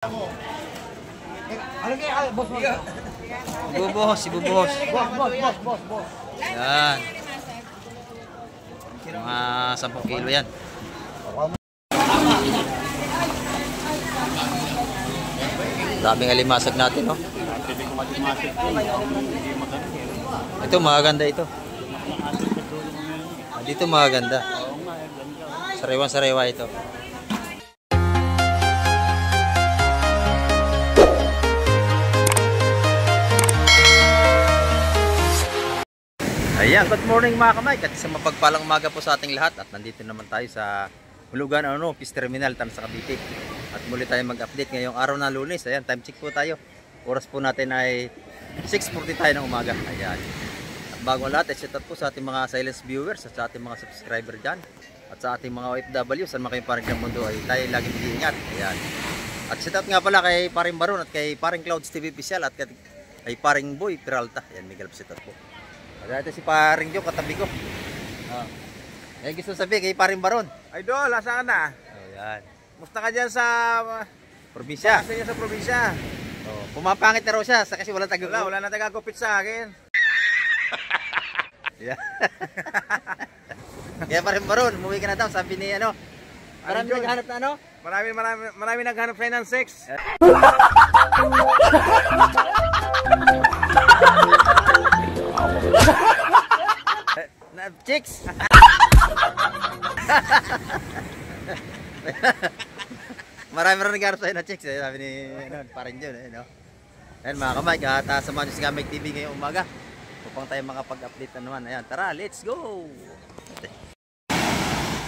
Ano kaya, boss? Ibubuhos, ibubuhos. Boss. Yan. Mga 10 kilo yan. Daming alimasag natin, no? Ito, maganda ito. Dito maganda. Sariwan-sariwa ito. Ayan, good morning mga kamay. At isang mapagpalang umaga po sa ating lahat. At nandito naman tayo sa Hulugan, Peace Terminal, sa Cavite. At muli tayo mag-update ngayong araw na Lunes. Ayan, time check po tayo. Oras po natin ay 6:40 tayo ng umaga. Ayan. At bago ang lahat, shout out po sa ating mga silence viewers at sa ating mga subscriber dyan. At sa ating mga OFW, saan man kayong paring ng mundo ay tayo laging mag-iingat. Ayan. At shout out nga pala kay Paring Baron at kay Paring Clouds TV Official at kay Paring Boy Peralta. Ayan, Miguel, shout out po. At ito si Paring Joe, katabi ko. Eh, gusto sabihin kay Paring Baron. Idol, asa ka na? Ayan. Musta ka dyan sa Probinsya. Sa inyo sa probinsya? Pumapangit na raw siya kasi wala taga. Wala na taga-kupit sa akin. Yeah. Kaya Paring Baron, umuwi ka na daw, sabi ni marami Idol. naghahanap na Marami naghanap sa'yo ng sex. Chicks. Marami rin nagharap sa'yo na chicks, sabi ni Paring John. Ayan mga kamay, samahan nyo si Kamay TV ngayong umaga upang tayo makapag-update na naman. Ayan, tara, let's go.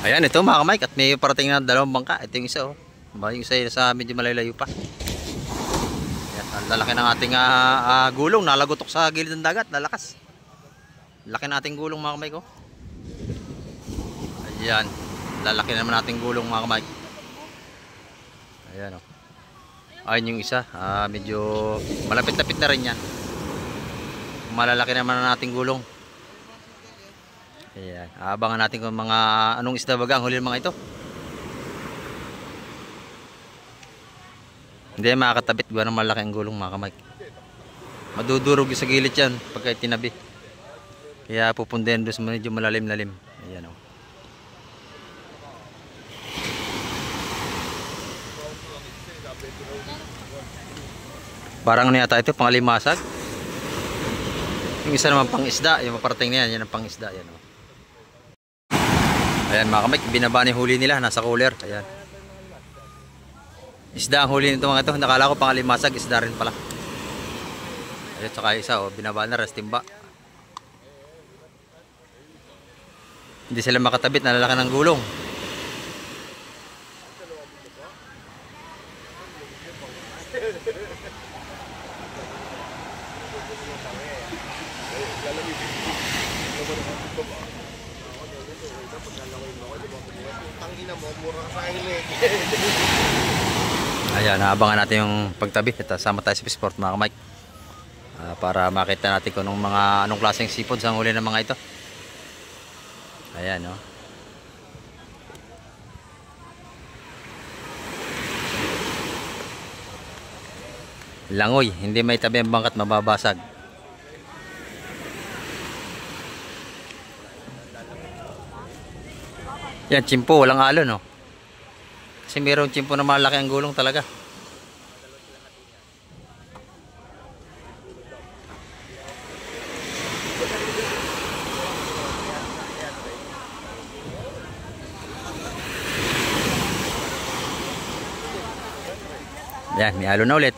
Ayan, ito mga kamay, at may parating na dalawang bangka. Ito yung isa, yung isa sa medyo malayo pa. Ayan, ang lalaki ng ating gulong, nalagotok sa gilid ng dagat, lalakas. Laki nating gulong mga kamay ko. Ayan, lalaki naman nating gulong mga kamay. Ayan, ayun yung isa, medyo malapit-lapit na rin yan. Malalaki naman na nating gulong. Ayan, abangan natin kung mga anong isda baga ang huli ng mga ito. Hindi makakatabit gawa ng malaki ang gulong mga kamay. Madudurog sa gilid yan pagka itinabi. Kaya pupundihan doon sa medyo malalim-lalim. Ayan, Parang ano yata ito, pangalimasag. Yung isa naman pang isda, yung maparating na yan, yan ang pang isda. Ayan, Ayan mga kamay, binaba ni huli nila, nasa cooler. Ayan. Isda ang huli nito mga ito. Nakala ko pangalimasag, isda rin pala. Ayan, saka isa, binaba na, restimba. Hindi sila makatabit, nalalaki ng gulong. Ayan, naabangan natin yung pagtabi. Ito, sama tayo sa Sport mga kamay. Para makita natin kung anong klaseng sipod sa huli ng mga ito. Ayan, Langoy, hindi may tabi ang bangkat, mababasag. Yan, chimpo, walang alon, Kasi mayroong chimpo na malaki ang gulong talaga. Yan, may alon na ulit.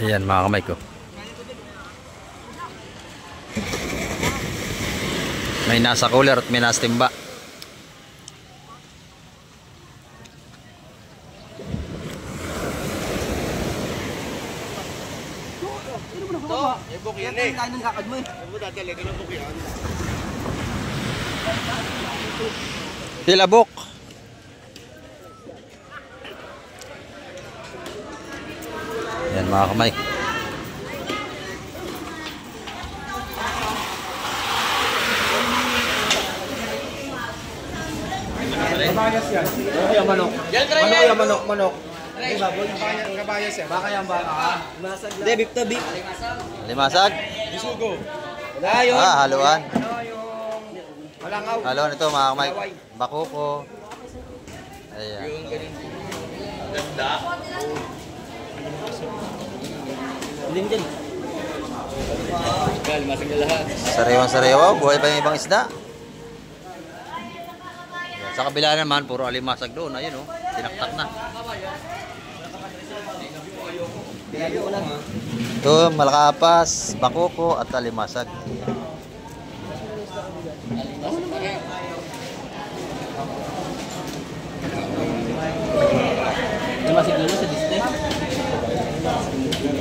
Ayan mga kamay ko. May nasa cooler at may nasa timba. Ito, ibok yan eh. lakad mo eh. Tilabok. Yan mga kamay. Kabayas yan. Ano yung manok? Manok yung manok, manok. Kabayas yan. Baka yung baka. Hindi, beef to beef. Limasag. Bisugo. Haluan. Malangaw. Haluan ito mga kamay. Bakuko. Ayan. Sariwang-sariwa, buhay pa yung ibang isda. Sa kabila naman, puro alimasag doon. Ayun oh, tinaktak na. Ito, malakapas, bakuko at alimasag.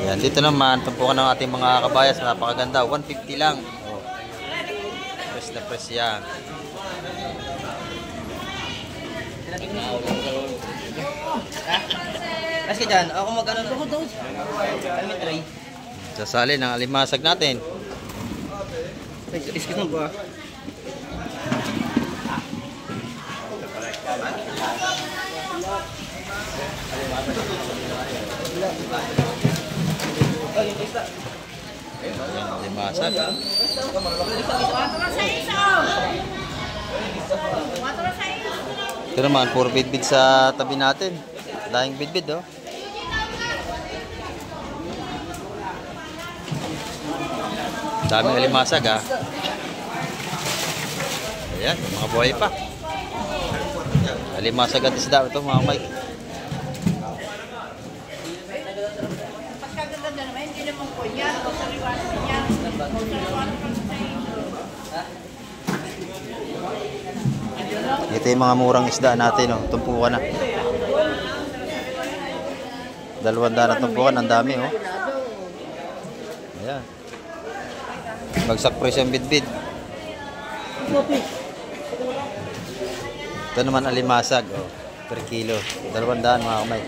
Yan, dito naman, tumpukan ng ating mga kabayas, napakaganda, 150 lang. Oh. Press na press yan. Kasi dyan, ako mag-ano na. Kami try. Sasali ng alimasag natin. Excuse mo ba? Alimasag. Ito naman, puro bidbid sa tabi natin. Dahing bidbid oh. Daming alimasag ah. Ayan, mga buhay pa. Alimasag at isda ito mga Mike. Pagkaganda naman, hindi naman po yan. O sariwasa niya. Ito yung mga murang isda natin oh. Tumpukan na. 200 na tumpukan, ang dami oh. Ayan. Bagsak presyo ang bidbid. Ito naman alimasag oh, per kilo 200 mga kamay.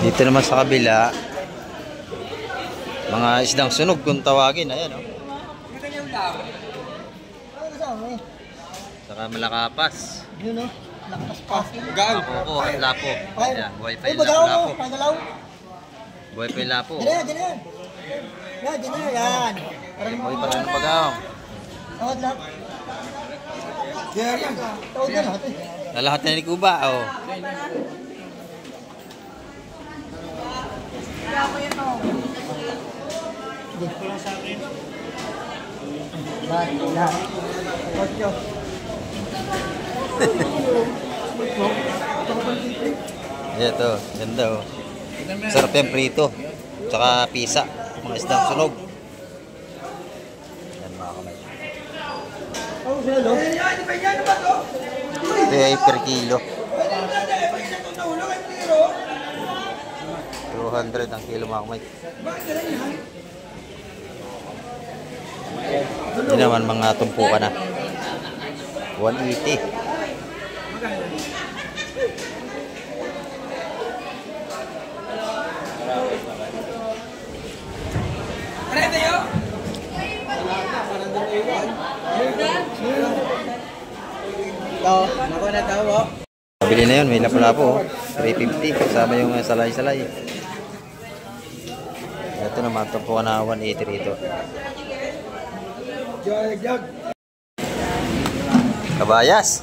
Dito naman sa kabila, mga isdang sunog kung tawagin. Ayan oh. Saka malakapas. Yun o. Lakas pa. Bakuko at lapo. Ayan, buhay pa yung Bagaw mo. lapo. Pagalaw. Buhay pa yung lapo. Diyan na, diyan na. Yan, diyan na. Yan. Buhay pa rin ang pagaw. Tawad lahat. Yan, yan. Tawad na lahat eh. Lalahat na ni Kuba. Oh. Hindi ko lang sa akin. Lahat. Kotyo. Ito, ganda oh. Sarap yung prito. Tsaka pisa. Mga isdang sunog. Yan mga kamay. Ito ay per kilo. 200 ang kilo mga kamay. Hindi naman mga tumpukan na. 180. Pabili na yun, may lapo-lapo. 350 kasama yung salay-salay. Ito naman, tumpukan na 180 rito. Kabayas.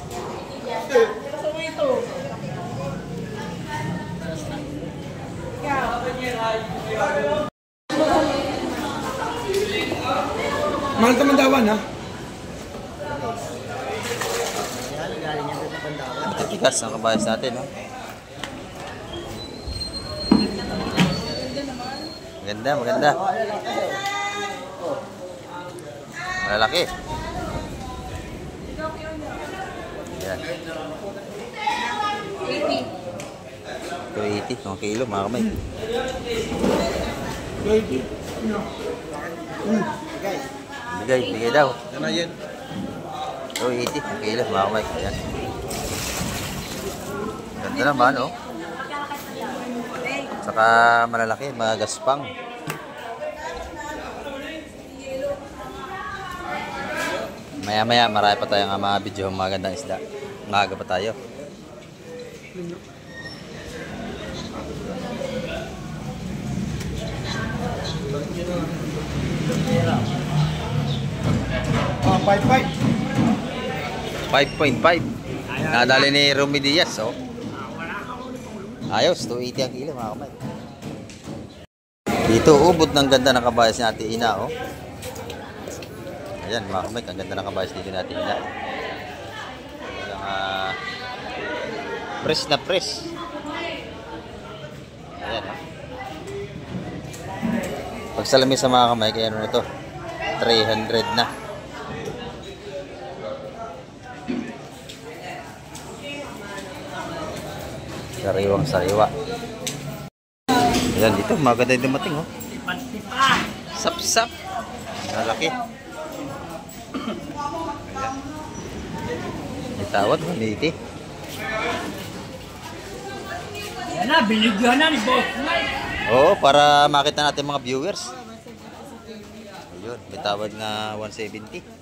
Mahal ka mandawan ha? Matitigas ang kabayas natin. No? Maganda, maganda. Malalaki. Yan. 280 ang kilo mga kamay. Bigay daw. Ano yun? 280 ang kilo mga kamay. Ayan. Ganda naman oh. Saka malalaki, mga gaspang. Maya marami pa tayong mga video ng magandang isda. Maaga pa tayo. Ah, 5.5. 5.5. Nadali ni Romy Diaz oh. Ayos, 280 ang kilo mga kamay. Dito ubod ng ganda ng kabayas ni Ate Ina oh. Ayan mga kamay, ang ganda ng kabayas dito ni Ate Ina. Press na press. Ayan oh. Pagsalami sa mga kamay, kaya ano nito 300 na. Sariwang sariwa. Ayan dito, maganda yung dumating oh. Sap-sap. Malaki. Ayan. Itawad, 180. Yan na, binigyan na ni Boss Mike. Oo, para makita natin mga viewers. Ayun, may tawad na 170.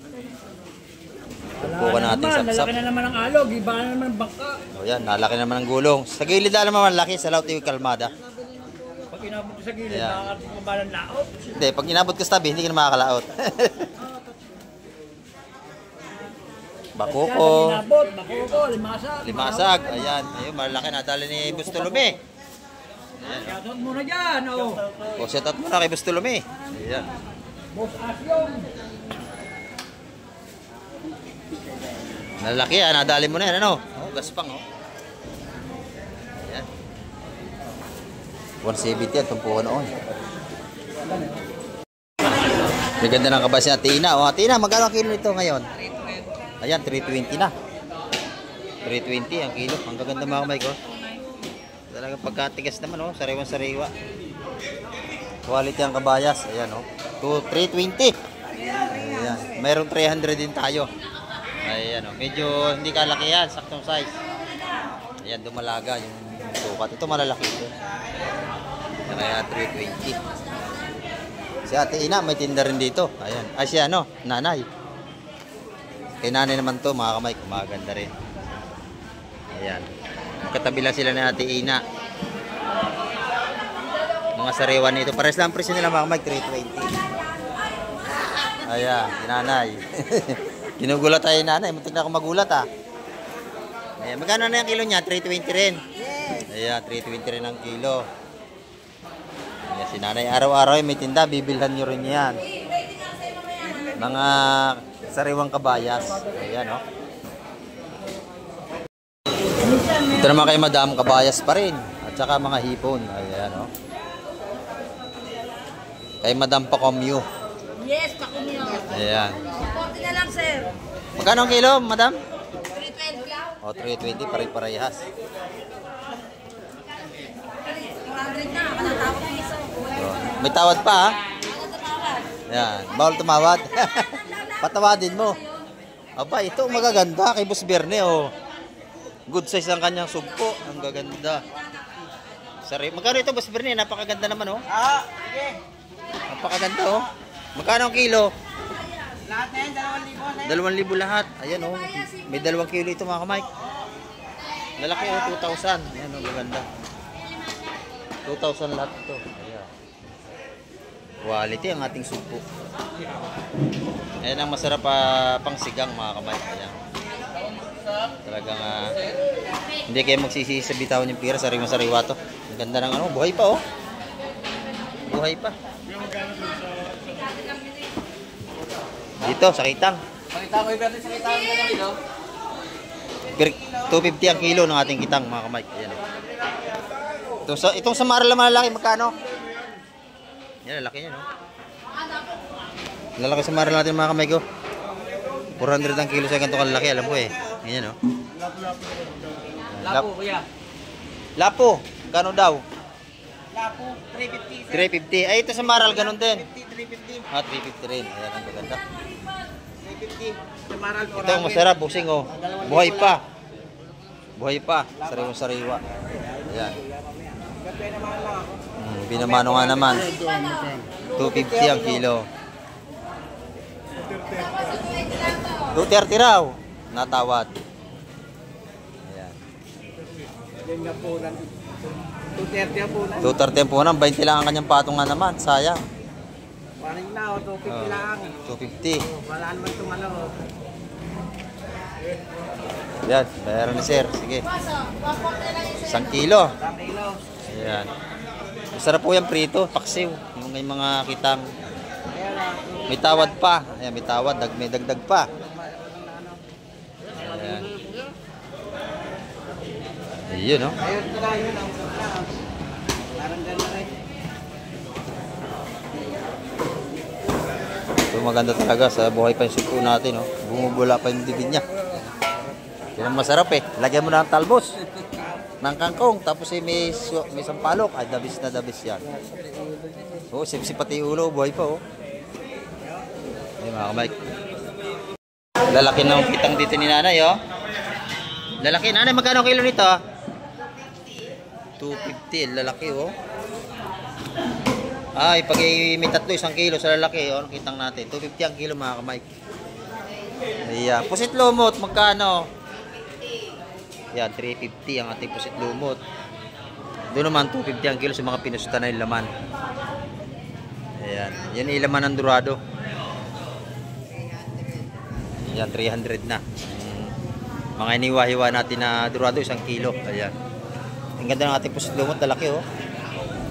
Buka na natin sap-sap. Nalaki na naman ang alog, iba na naman ang bangka. O yan, nalaki naman ang gulong. Sa gilid na naman malaki, sa laut yung kalmada. Pag inabot ko sa gilid, Ayan. nakakarating mo ba ng laot? Hindi, pag inabot ka sa tabi, hindi ka na makakalaot. Bakuko. Inabot, bakuko, limasag. Limasag, ayan. Ayun, malaki nadali ni Bustolome. Shoutout muna dyan, oh. O, shoutout muna kay Bustolome. Ayan. Boss Asyong. Nalaki ah, nadali mo na yan, ano? Oh, gaspang, oh. Ayan. 170 yan, tumpukan noon. May ganda ng kabas ni Atina. O, Atina, magkano ang kilo nito ngayon? Ayan, 320 na. 320 ang kilo. Ang gaganda mga kamay ko. Talagang pagkatigas naman, oh. Sariwan-sariwa. Quality ang kabayas. Ayan, oh. 320. Ayan. Mayroong 300 din tayo. Ayan, oh. Medyo hindi kalaki yan. Saktong size. Ayan, dumalaga yung sukat. Ito malalaki ito. Kaya 320. Si Ate Ina, may tinda rin dito. Ayan. Ay, siya, ano? Nanay. Kay nanay naman to, mga kamay. Maganda rin. Ayan. Katabi lang sila ni Ate Ina. Mga sariwan nito. Pares lang ang presyo nila, mga kamay. 320. Ayan, si nanay. Ginugulat tayo nanay. Muntik na ako magulat ah. Ayan, magkano na yung kilo niya? 320 rin. Ayan, 320 rin ang kilo. Ayan, si nanay araw-araw may tinda. Bibilhan nyo rin yan. Mga sariwang kabayas. Ayan, oh. Ito naman kay Madam, kabayas pa rin. At saka mga hipon. Ayan, oh. Kay Madam Pakomyo. Yes, pakumyo. Ayan. 40 na lang, sir. Magkano ang kilo, Madam? 320 lang. O, 320, pare-parehas. 400 na, matatapos ng isa. So, may tawad pa, ha? Ayan, bawal tumawad. Patawadin mo. Aba, ito magaganda kay Boss Berne, oh. Good size ang kanyang sugpo. Ang gaganda. Sorry, magkano ito, Boss Berne? Napakaganda naman, oh. Ah, sige. Napakaganda, oh. Magkano ang kilo? Lahat na yan, 2,000. 2,000 lahat. Ayan, oh. May 2 kilo ito, mga kamay. Lalaki, oh, 2,000. Ayan, oh, gaganda. 2,000 lahat ito. Ayan. Quality ang ating sugpo. Ayan ang masarap pang sigang, mga kamay. Ayan. Talagang hindi kayo magsisisi sa bitawan yung pira. Sariwa-sariwa to. Ang ganda ng ano. Buhay pa, oh. Buhay pa. Dito, sa kitang. Pakita ko yung pwede sa kita ng kilo. 250 ang kilo ng ating kitang, mga kamay. Ayan. Itong sa Marla malalaki, magkano? Yan, lalaki yan, no? Lalaki sa Marla natin, mga kamay ko. 400 ang kilo sa ganito kalaki, alam ko eh. Ganyan, no? Lapo, kuya. Lapo, kano daw? Lapo, 350. 350. Ay, ito sa Maral, ganun din. 350. Ah, 350 rin. Ayan, ang maganda. 350. Tumaral po. Ito ang masarap, busing oh. Buhay pa. Buhay pa. Sariwa-sariwa. Ayan. Binamano nga naman. 250 ang kilo. 230 raw. Natawad. Ayan. 230 ang punan. 230 ang punan. 20 lang ang kanyang patungan naman. Sayang. Paring na, 250 lang. 250. Wala naman tumalo. Ayan. Bayaran ni sir. Sige. 1 kilo. 1 kilo. Ayan. Masarap po yung prito. Paksiw. Yung may mga kitang. Ayan na. May tawad pa. Ayan, may tawad. May dagdag pa. Ayan. Ayun, no? Ayun sila, yun ang sarap. Parang gano'n rin. Ito maganda talaga sa buhay pa yung suko natin, no? Bumubula pa yung bibig niya. Yan ang masarap eh. Lagyan mo na ng talbos. Ng kangkong. Tapos may sampalok. Ay, dabis na dabis yan. Oo, sipsip pati ulo. Buhay pa, oh. Ay, mga kamay. Lalaki ng kitang dito ni nanay, oh. Lalaki. Nanay, magkano kilo nito? 250. Lalaki, oh. Ay, pag may tatlo, 1 kilo sa lalaki, oh. Kitang natin. 250 ang kilo, mga kamay. Ayan. Pusit lumot, magkano? Yan, 350 ang ating pusit lumot. Doon naman, 250 ang kilo sa mga pinusutan na yung laman. Ayan. Yan yung laman ng Dorado. Yan, 300 na. Mga iniwa-hiwa natin na Dorado, 1 kilo. Ayan. Ang ganda ng ating pusit lumot, lalaki, oh.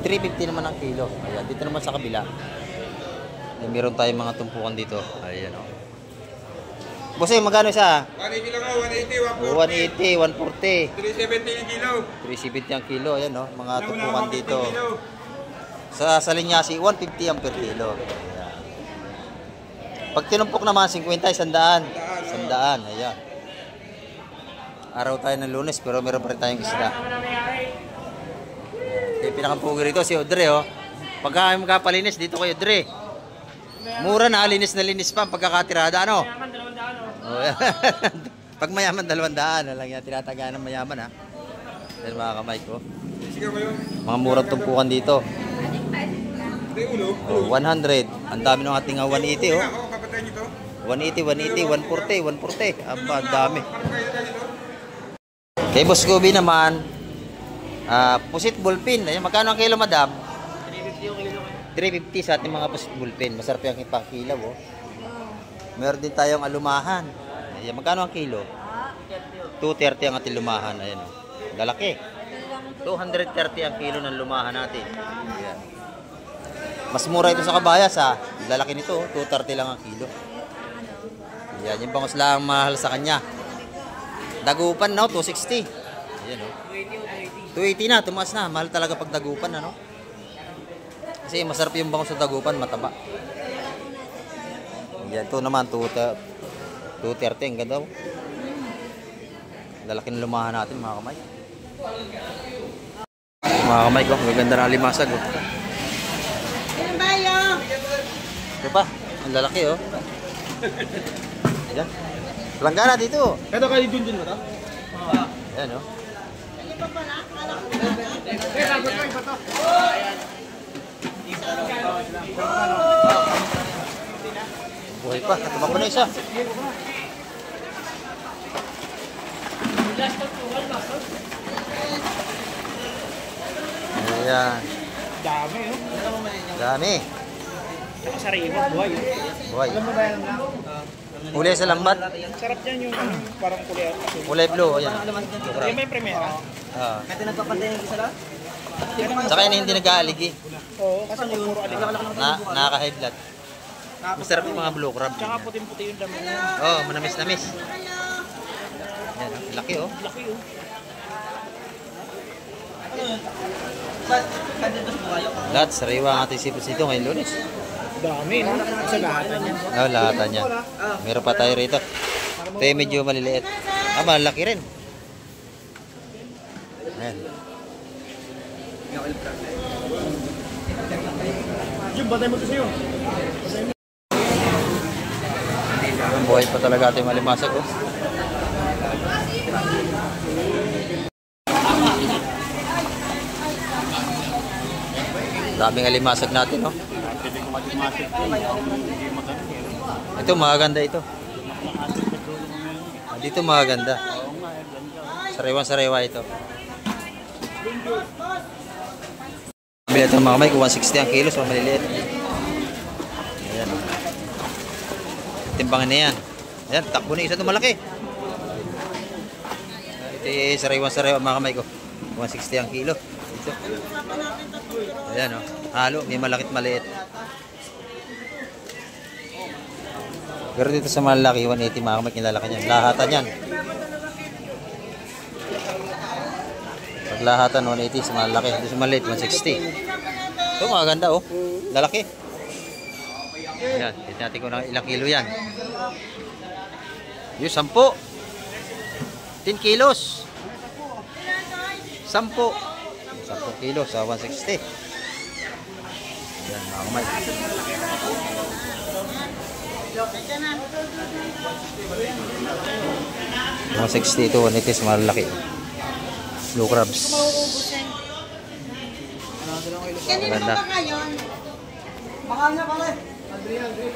350 naman ang kilo. Ayan, dito naman sa kabila. Ayan, meron tayong mga tumpukan dito. Ayan, oh. Bossing, magkano isa? 180 lang ako, 180, 180, 140. 140. 370 ang kilo. 370 ang kilo. Ayan, no? Mga tumpukan dito. Sa Linyasi, 150 ang per kilo. Ayan. Pag tinumpok naman, 50, 100. 100, ayan. Araw tayo ng Lunes, pero meron pa rin tayong isda. Kaya pinakampugi rito, si Audrey, oh. Pagka magkapalinis, dito kayo, Audrey. Mura na, linis na linis pa ang pagkakatirada, ano? Oh, pag mayaman, 200 na lang yan. Tinatagaan ng mayaman, ha? Yan mga kamay ko. Mga murang tumpukan dito. Oh, 100. Ang dami ng ating 180, oh. 180, 180, 140, 140. Ang dami. Kay Boss Gobi naman, pusit bullpen. Ayan, magkano ang kilo, madam? 350 yung kilo. 350 sa ating mga pusit bullpen. Masarap yung ipang kilaw, oh. Meron din tayong alumahan. Ayan, magkano ang kilo? 230 ang ating lumahan. Ayan, oh. Lalaki. 230 ang kilo ng lumahan natin. Ayan. Mas mura ito sa kabayas, ha. Lalaki nito, 230 lang ang kilo. Ayan, yung bangos lang mahal sa kanya. Dagupan, no? 260. Ayan, oh. 280 na, tumaas na. Mahal talaga pag dagupan, ano? Kasi masarap yung bangos sa dagupan, mataba. Yan, ito naman, 230. Ang ganda, oh. Lalaki ng lumahan natin, mga kamay. Mga kamay ko, maganda na limasag, oh. Ayan bayo! Ito pa, ang lalaki, oh. Ayan. Langgana dito. Ito kayo dun mo to? Ayan, oh. Buhay pa, tumakbo na isa. Ayan. Dami, no? Dami. Sariwa, buhay. Buhay. Alam mo ba yan? Kulay sa lambat. Sarap yan yung parang kulay. Kulay blue. Ayan. Yan may primera. Ah. Kaya nagpapantay yung isa lang? Saka yun hindi nag-aaligi. Oo, kasi puro alig. Nakaka-high blood. Masarap yung mga blue crab. Tsaka puting-puti yung dami. Oh, manamis-namis. Yan, laki, oh. Laki yun. Lahat, sariwa ang ating sipos dito ngayong Lunes. Dami, no? Sa lahatan yan. Oh, lahatan niya. Meron pa tayo rito. Ito yung medyo maliliit. Ah, malaki rin. Ayan. Buhay pa talaga ating malimasag, oh. Daming alimasag natin, oh. Ito maganda ito. Dito maganda. Sariwa-sariwa ito. Bila ito mga kamay, 160 ang kilo, so maliliit. Ayan. Timbangan na yan. Ayan, takbo na isa ito malaki. Ito yung sariwa-sariwa mga kamay ko. 160 ang kilo. Ito. Ayan, oh. Halo, may malakit maliit. Pero dito sa malaki, 180 mga kamay, kinalaki niyan. Lahatan yan. Pag lahatan, 180 sa malaki. Dito sa maliit, 160. Ito, maganda, oh. Lalaki. Ayan, ito natin kung ilang kilo yan. Yung 10. 10 kilos. 10. 10 kilos sa 160. Ayan, mga kamay. 160 ito, 180 is malaki. Blue crabs. Maganda. Bakal na pala.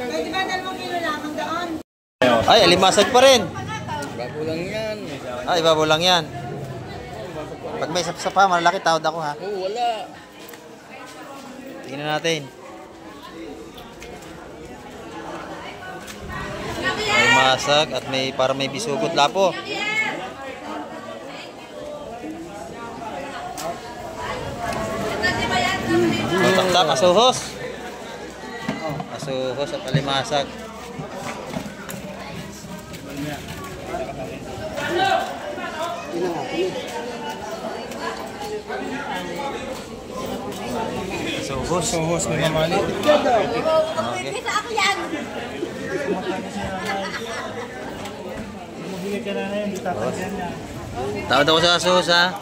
Pwede ba 2 kilo lang ang daan? Ay, alimasag pa rin. Bago lang yan. Ay, babo lang yan. Pag may sapsapa, malaki, tawad ako ha. Oo, wala. Tingnan natin. May masag at may para may bisugot lapo. Tap-tap, asuhos. Asuhos at alimasag. Asuhos na mamali. Okay. Tawad ako sa asuhos ha.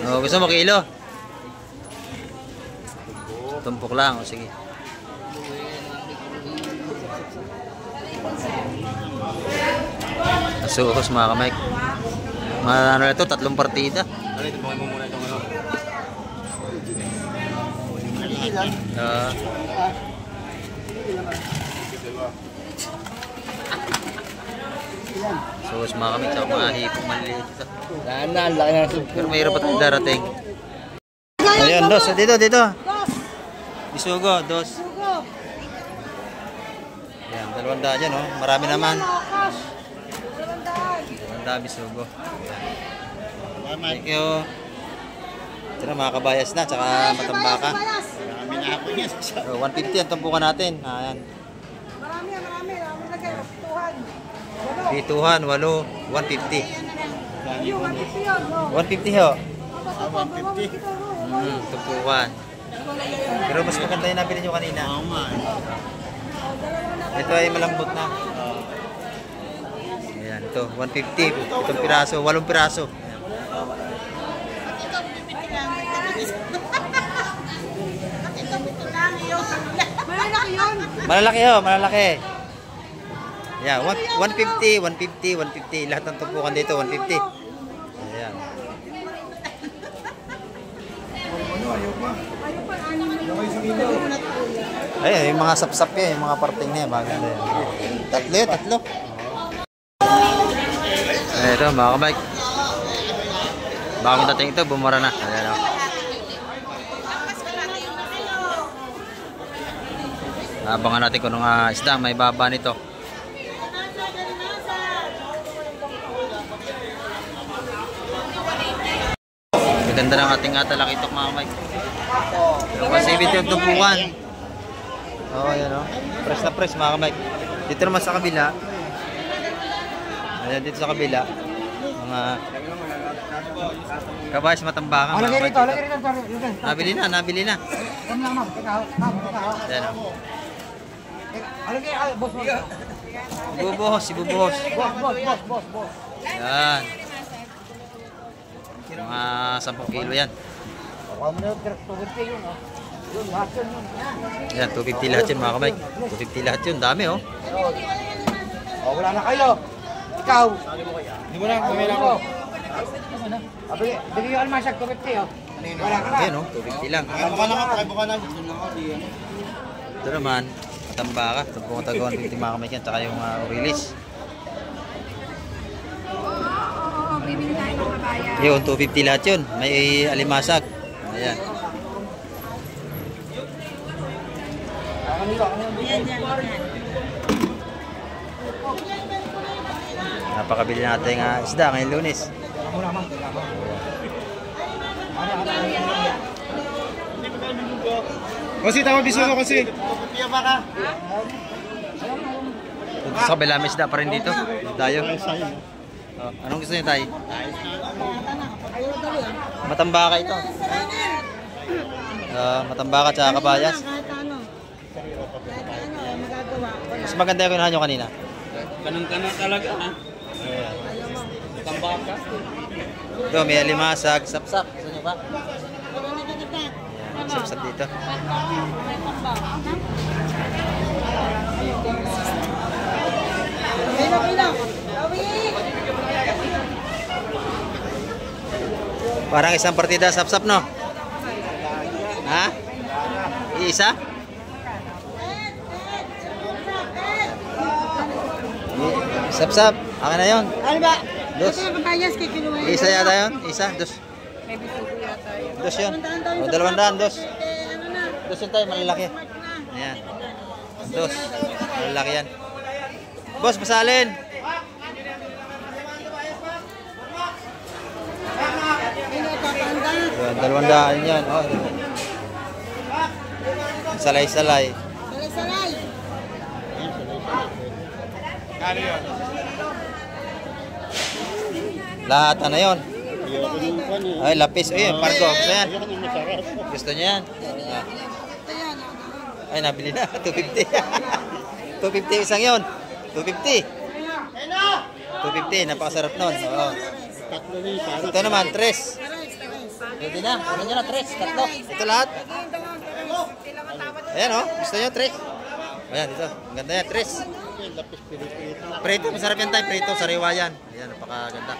Oh, gusto mo kilo? Tumpok lang, o sige. Asuhos mga kamay. Ano na ito, 3 partida. Ano ito, bangin mo muna itong ano. Asuhos mga kamay, tsaka mga hipong maliliit ito. Sana, ang laki na. Pero mayroon pa tayong darating. Ayan, dos. Dito. Bisugo, dos. Ayan, 200 dyan, oh. Marami naman. 200 bisugo. Thank you. Ito na, mga kabayas na, tsaka matambaka. Marami na ako niya. So, 150 ang tumpukan natin. Ayan. Marami. Lagay. Dituhan, 8, 150. Yung 150 yun, no? 150 ho. 150. Tumpukan. Pero mas maganda yung nabili nyo kanina. Ito ay malambot na. Ayan, ito, 150. Itong piraso, 8 piraso. Malaki yun. Malalaki ho, malalaki. Yeah, 150, 150. Lahat ng tumpukan dito, 150. Ayan. Ay, yung mga sapsap yan, yung mga parting na yan, maganda yan. Tatlo. Ay, ito, mga kabike. Bagong dating ito, bumara na. Ayan, o. Abangan natin kung anong isda, may baba nito. Ganda ng ating talakitok mga kamay. Kasi video yung tumpukan. Oo, yan o. Press na press mga kamay. Dito naman sa kabila. Ayan, dito sa kabila. Mga kabayas matambakan. Lagay rito. Nabili na. Ayan o. Ibubuhos. Boss. Ayan. Mga 10 kilo yan. Yan, 250 lahat yun mga kamay. 250 lahat yun, dami oh. Oh, wala na kayo. Ikaw. Hindi mo na, kumila ko. Bigyan yung almasag, 250 oh. Wala ka na. Yan oh, 250 lang. Pakaibuka na. Ito naman, matambaka. Ito pong tagawan 50 mga kamay yan. Tsaka yung Orilis. Bibili tayo ng kabayan. Yun, 250 lahat yun. May alimasag. Ayan. Napakabili natin isda ngayong Lunes. Kasi tama bisuno kasi. Sa kabila may isda pa rin dito. Tayo. Oh, anong gusto niyo tayo? Matambaka ito. Matambaka tsaka kabayas. Kahit ano. Kahit ano, magagawa. Wala. Mas maganda yung kinuha nyo kanina. Kanang-kana talaga, ha? Tambaka. Ito, may alimasag, sapsap. Gusto nyo ba? Wala na kita. Ayan, sapsap dito. Kilo. Parang isang partida sapsap, no? Ha? Iisa? Sapsap. Akin na yun. Ano ba? Dos. Ito yung kabayas, kikiluhin. Isa yata yun? Isa? Dos? May bisugo yata yun. Dos yun. O, 200, dos. Dos yun tayo, malalaki. Ayan. Dos. Malalaki yan. Boss, pasalin. Yun, 200 yan. Oh. Salay-salay. Salay-salay. Lahat na yun. Ay, lapis. Ayun, pargo. Gusto yan. Gusto niya yan. Ah. Ay, nabili na. 250. 250 isang yun. 250. 250. Napakasarap nun. Oo. Ito naman, 3. Pwede na. Ano nyo na, 3. Tatlo. Ito lahat. Ayan o. Gusto nyo, 3. Ayan, ito. Ang ganda yan, 3. Prito. Masarap yan tayo. Prito. Sariwa yan. Ayan, napakaganda.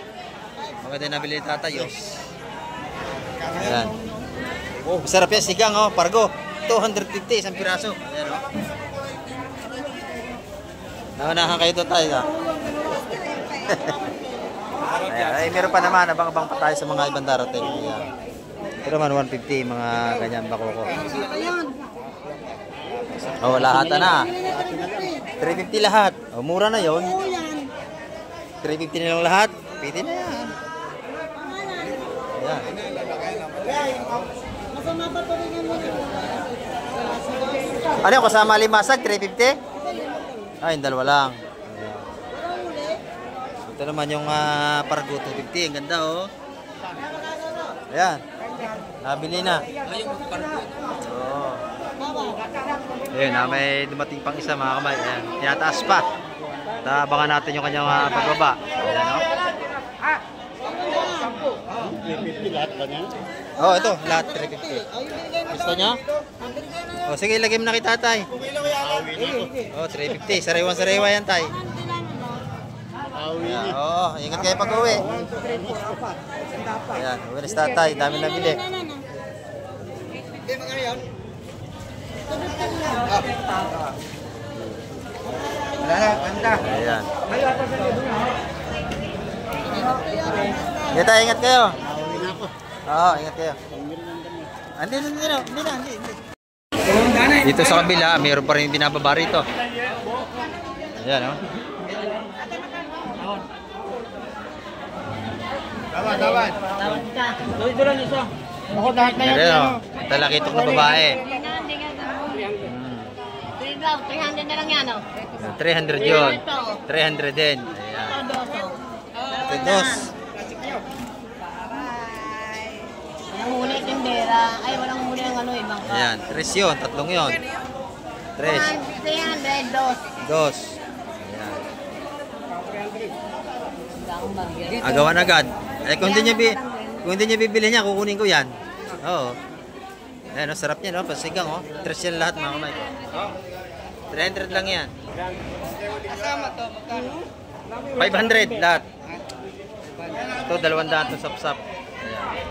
Maganda yung nabili ni tatay. Oh. Ayan. Masarap yan. Sigang o. Pargo. 250. Isang piraso. Ayan o. Naunahan kayo doon tayo. Ayan. Ay, meron pa naman. Abang-abang pa tayo sa mga ibang darating. Ayan. Ito naman 150. Mga ganyan bakoko. Oh, lahat na. 350 lahat. Oh, mura na yon. 350 na lang lahat. Pwede na yan. Ayan. Ano yung kasama limasag? 350? Ay, yung dalawa lang. Ito naman yung pargo 250. Ang ganda oh. Ayan. Nabili na. Oo. Ayun, may dumating pang isa mga kamay. Ayan. Tinataas pa. Abangan natin yung kanyang pagbaba. Ayan o. Oh, ito. Lahat 350. Gusto nyo? O, sige, ilagay mo na kay tatay. Oh, 350. Sariwan-sariwa yan, tay. Ayan, oo, ingat kayo pag-uwi. Ayan, uwi na si tatay. Dami nabili. Wala na, banda. Ayan. Kita, ingat kayo. Oo, ingat kayo. Hindi. Dito sa kabila, mayroon pa rin binababa rito. Ayan, o. Tawad. Dito lang isa. Ako lahat na yan. Ayan, o. Talakitok na babae. 300 na lang yan, oh. 300 yun. 300 din. Ayan. Ito, dos. Walang huli tindera. Ay, walang huli ang ano, ibang ka. Ayan, 3 yun. Tatlong yun. 3. 300, dos. Dos. Ayan. Agawan agad. Eh, kung hindi nyo Kung hindi niya bibili niya, kukunin ko yan. Oo. Ayan, oh, sarap niya, no? Pasigang, oh. Tres yan lahat, mga kamay ko. 300 lang yan. Kasama to, magkano? 500 lahat. Ito, 200 to sap-sap. Ayan.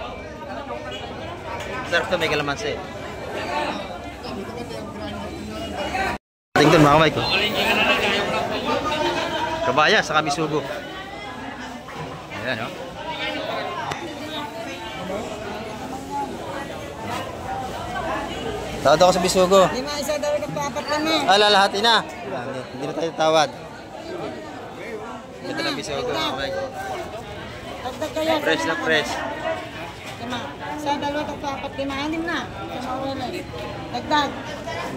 Sarap to, may kalamansi. Tingnan, mga kamay ko. Kabaya, sa Kamisugo. Ayan, oh. Tawad ako sa Bisugo. 5, isa daw nagpapat kami. Lalahati na. Hindi na tayo tawad. Ito na Bisugo. Okay. Dagdag kayo. Fresh na fresh. 5, isa daw nagpapat 5, 6 na. Dagdag.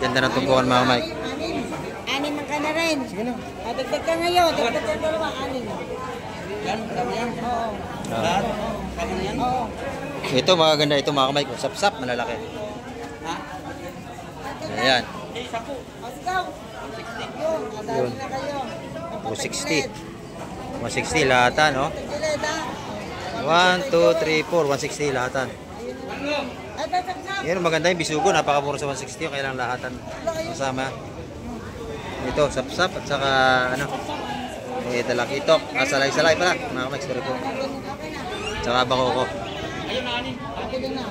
Ganda ng tumpukan, mga Mike. 6 man ka na rin. Sige na. Dagdag ka ngayon. Dagdag ka 2, 6. Yan, kami yan. Oo. Lahat? Kami yan? Oo. Ito, magaganda ito, mga Mike. Sap-sap, malalaki. Ayan. O, sigaw. Yun, adali na kayo. 260. 160 lahatan, no? Tagilid, ha? 1, 2, 3, 4. 160 lahatan. Ay, tatagsak. Yan, maganda yung Bisugo. Napakamura sa 160. Yung kailang lahatan. Masama. Ito, sap-sap. At saka, ano? Talakitok. Salay-salay pala. Mga Mike, sorry po. At saka bakoko. Pagilid na.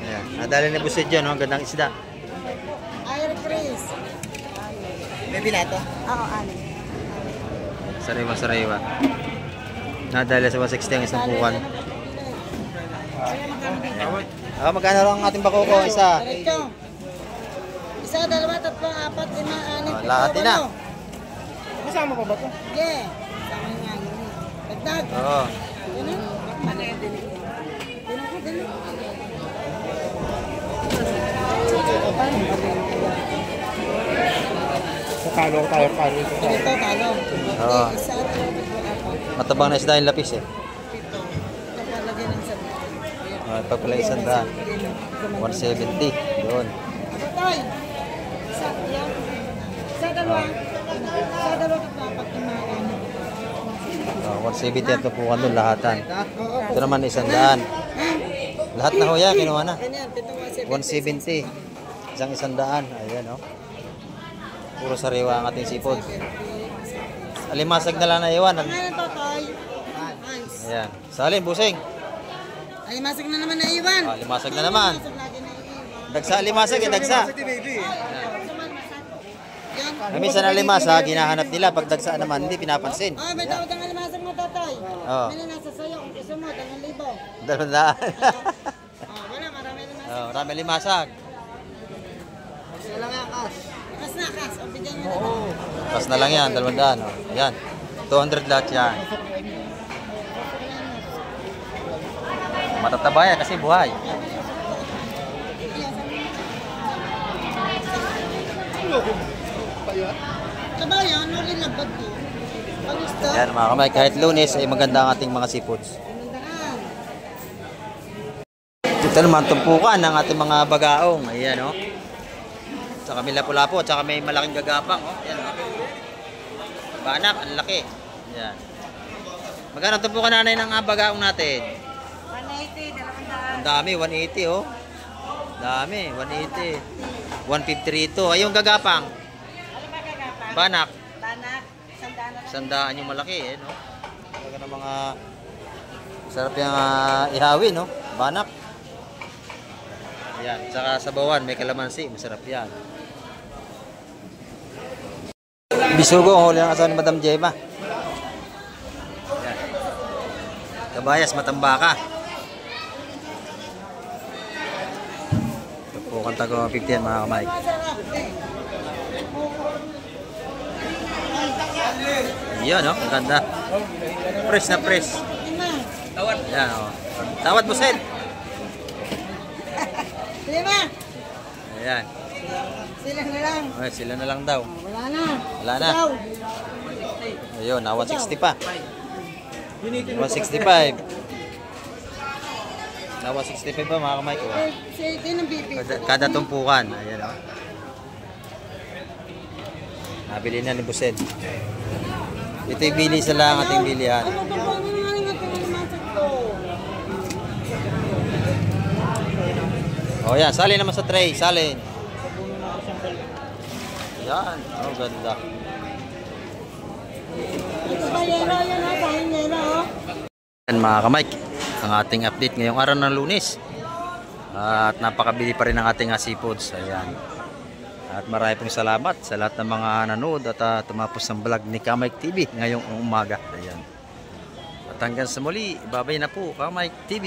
Ayan. Nadali na busid dyan, no? Ang gandang isda. Air freeze. May bilato. Oo, 6. Sariwa-sariwa. Nadali sa 160 ang isang pukan. Magkano lang ang ating bakoko? Isa. Diretso. Isa, 2, 3, 4, 5, 6. Lahat na. Masama pa ba ito? Yeah. Sama nga yun. Dagdag. Oo. Yun na. Kalo tayo, kalo ito. Ito, talo. Oo. Isa, 2, 3, 4, 5. Matabang na isda yung lapis eh. 7. Napalagyan ng 7. Pagpala isang daan. 170. Doon. Patay. Isa, yan. Isa, 2. Isa, 2, 170 at pupukan doon lahatan. Ito naman isang daan. Lahat na ho yan, kinuha na. Ganyan, 170. Isang daan. Ayan, oh. Puro sariwa ang ating sipod. Alimasag na lang na iwan. Pangalan to, Toy. Hans. Ayan. Salin, busing. Ay, masag na naman na iwan. Alimasag na naman. Masag lagi na iwan. Dagsa alimasag, dagsa. baby. Yan. Minsan alimasag, hinahanap nila. Pag dagsa naman, hindi pinapansin. Oh, may tawag ang alimasag mo, Totoy. Oo. May nasa sayo, kung gusto mo, 2,000. Dalawang Oh, wala, marami alimasag. marami alimasag. Wala lang nga, Kas. Kas na, Kas. O, bigyan mo na to. Pas na lang yan, 200. Oh. Ayan. 200 lahat yan. Matataba yan kasi buhay. Kabayan, ulit na bag to. Pag gusto, Ayan mga kamay, kahit Lunes ay maganda ang ating mga seafoods. pinundahan. Ito naman tumpukan ng ating mga bagaong. Ayan, oh. Tsaka may lapu-lapu, tsaka may malaking gagapang, oh. Ayan, oh. Banak, ang laki. Ayan. Magkano tumpukan nanay ng bagaong natin? 180, 200. Ang dami, 180, oh. Dami, 180. 150 rito. Ay, yung gagapang. Ano ba kagapa? Banak. Banak, 100 na lang. Sandaan yung malaki, eh, no? Talaga ng mga sarap yung ihawin, no? Banak. Ayan, saka sabawan, may kalamansi, masarap yan. Bisugo, ang huli ng asawa ni Madam Jema. Ayan. Kabayas, matambaka. Ito po, kanta ko 50 yan, mga kamay. Masarap. Yan, no? Ang ganda. Fresh na fresh. Lima. Yan, oh. Tawad mo, Sel. Lima. Ayan. Sila na lang. Okay, sila na lang daw. Wala na. Wala na. Ikaw. Ayun, na 160 pa. 165. Na 165 pa, mga kamay ko. Si Ito ng bibi. Kada tumpukan. Ayan, oh. Nabili na ni Bused. Ito yung bili sa lang ating bilihan. Ano ba ang nga ito ng masag ko? Oh, yan. Sali naman sa tray. Sali. Yan. Oh, ganda. Ito ba yero? Yan ha, kain yero. Yan mga ka-Mike, ang ating update ngayong araw ng Lunes. At napakabili pa rin ng ating seafoods. Ayan. At marami pong salamat sa lahat ng mga nanood at tumapos ng vlog ni Ka-Mike TV ngayong umaga. Ayan. At hanggang sa muli, babay na po Ka-Mike TV.